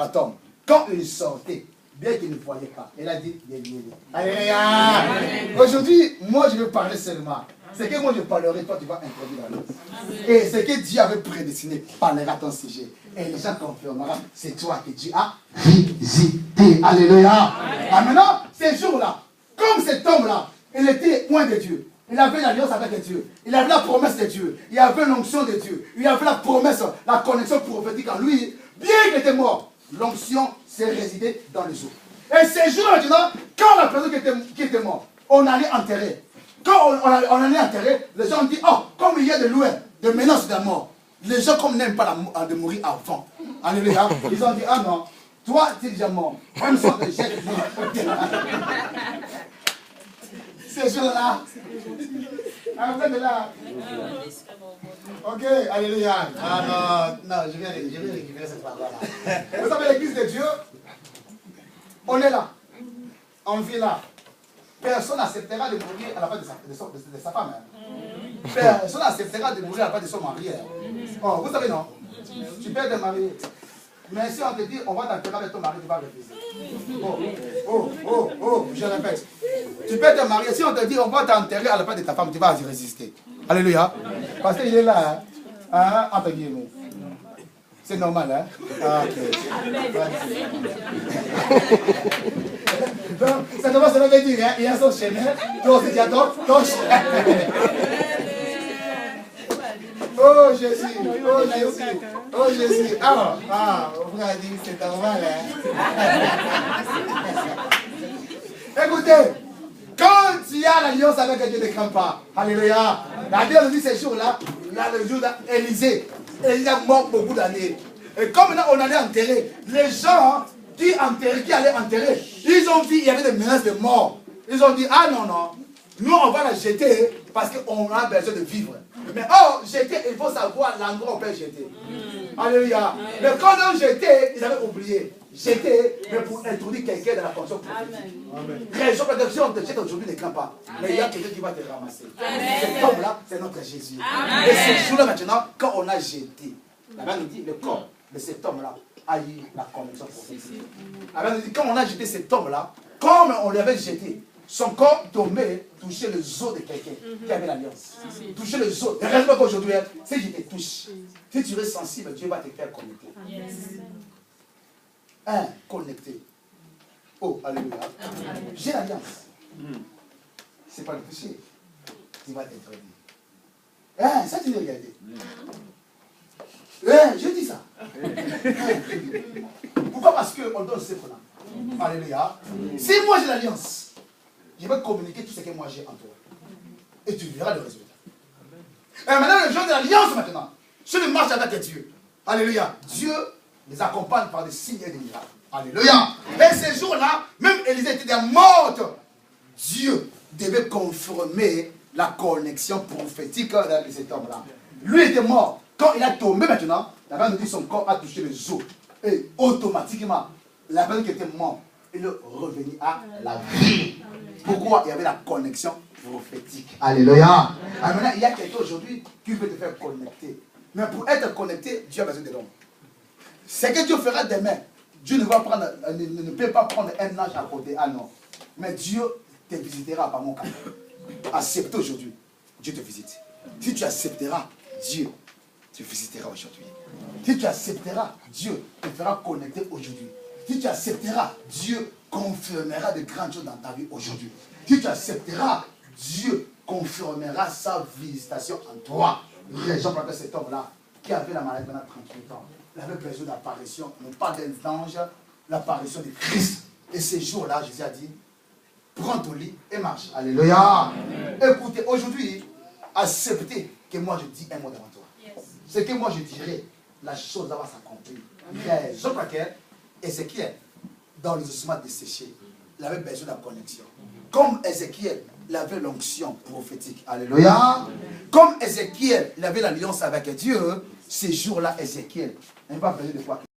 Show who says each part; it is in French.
Speaker 1: la tombe. Quand il sortait, bien qu'il ne voyait pas, il a dit, Alléluia. Aujourd'hui, moi je vais parler seulement. C'est que moi je parlerai, toi tu vas introduire la liste. Et ce que Dieu avait prédestiné parlera ton sujet. Et les gens confirmeront, c'est toi que Dieu a visité. Alléluia. Ah, maintenant, ces jours-là, comme cet homme-là, il était loin de Dieu. Il avait l'alliance avec Dieu. Il avait la promesse de Dieu. Il avait l'onction de Dieu. Il avait la promesse, la connexion prophétique en lui. Bien qu'il était mort, l'onction s'est résidée dans les eaux. Et ces jours-là, maintenant, quand la personne qui était morte, on allait enterrer. Quand on allait enterrer, les gens ont dit, oh, comme il y a de loin, de menaces de mort. Les gens, comme n'aiment pas de mourir avant. Alléluia. Ils ont dit, ah non, toi, tu es déjà mort. Même si on te jette. Ces jours-là. Ah, vous êtes là. Ok, alléluia. Ah non, non, je vais récupérer cette parole-là. Vous savez, l'église de Dieu, on est là. On vit là. Personne n'acceptera de mourir à la place de sa femme. Personne n'acceptera de mourir à la place de son mari. Oh, vous savez, non? Tu peux te marier. Mais si on te dit, on va t'enterrer avec ton mari, tu vas refuser. Oh, je répète. Tu peux te marier. Si on te dit, on va t'enterrer à la place de ta femme, tu vas y résister. Alléluia. Parce qu'il est là, hein, entre guillemets. C'est normal, hein? Ah, ok. Donc, ça demande cela veut dire, hein, il y a son chemin, toi aussi tu as ton chemin. Oh Jésus, oh Jésus, oh Jésus. Vous avez dit que c'est normal, hein? Écoutez, quand tu as l'alliance avec Dieu, ne crains pas. Alléluia. La Bible nous dit ces jours-là, le jour d'Élisée, Élisée a mort beaucoup d'années. Et comme maintenant on allait enterrer, les gens qui allaient enterrer, ils ont dit qu'il y avait des menaces de mort. Ils ont dit, ah non, non, nous on va la jeter parce qu'on a besoin de vivre. Mais jeter, il faut savoir l'endroit où on peut jeter. Alléluia. Mais quand on jetait, ils avaient oublié. Jeter, mais pour introduire quelqu'un dans la fonction prophétique. Raison pour laquelle si on te jette aujourd'hui, ne crains pas. Mais il y a quelqu'un qui va te ramasser. Cet homme-là, c'est notre Jésus. Et ce jour-là maintenant, quand on a jeté, la Bible nous dit, le corps de cet homme-là a eu la connexion prophétique. La Bible nous dit, quand on a jeté cet homme-là, comme on l'avait jeté, son corps tombait, touchait le os de quelqu'un qui avait l'alliance. Toucher le os. Et reste-moi qu'aujourd'hui, si je te touche, si tu es sensible, Dieu va te faire connecter. Connecté. Oh, alléluia. J'ai l'alliance. C'est pas le toucher. Tu vas t'introduire. Ça, tu veux regarder. Je dis ça. Pourquoi? Parce qu'on donne ce qu'on a. Alléluia. Si moi j'ai l'alliance, je vais communiquer tout ce que moi j'ai en toi. Et tu verras le résultat. Et maintenant, les gens de l'alliance maintenant, ceux qui marchent avec Dieu. Alléluia. Dieu les accompagne par des signes et des miracles. Alléluia. Et ces jours-là, même Élisée était morte. Dieu devait confirmer la connexion prophétique avec cet homme-là. Lui était mort. Quand il a tombé maintenant, la Bible nous dit que son corps a touché les os. Et automatiquement, la personne qui était morte, il est revenu à la vie. Pourquoi? Il y avait la connexion prophétique. Alléluia. Alors maintenant, il y a quelqu'un aujourd'hui qui peut te faire connecter. Mais pour être connecté, Dieu a besoin de l'homme. Ce que Dieu fera demain, Dieu ne peut pas prendre un ange à côté. Ah non. Mais Dieu te visitera par mon cas. Accepte aujourd'hui. Dieu te visite. Si tu accepteras, Dieu te visitera aujourd'hui. Si tu accepteras, Dieu te fera connecter aujourd'hui. Si tu accepteras, Dieu confirmera de grandes choses dans ta vie aujourd'hui. Si tu accepteras, Dieu confirmera sa visitation en toi. Raison pour laquelle cet homme-là, qui avait la maladie pendant 38 ans, il avait besoin d'apparition, non pas d'un ange, l'apparition de Christ. Et ces jours-là, Jésus a dit, prends ton lit et marche. Alléluia. Écoutez, aujourd'hui, acceptez que moi je dis un mot devant toi. Ce que moi je dirais, la chose va s'accomplir. Raison pour laquelle Ézéchiel, dans les ossements desséchés, il avait besoin de la connexion. Comme Ézéchiel, il avait l'onction prophétique. Alléluia. Comme Ézéchiel, il avait l'alliance avec Dieu, ces jours-là, Ézéchiel, il n'a pas besoin de quoi.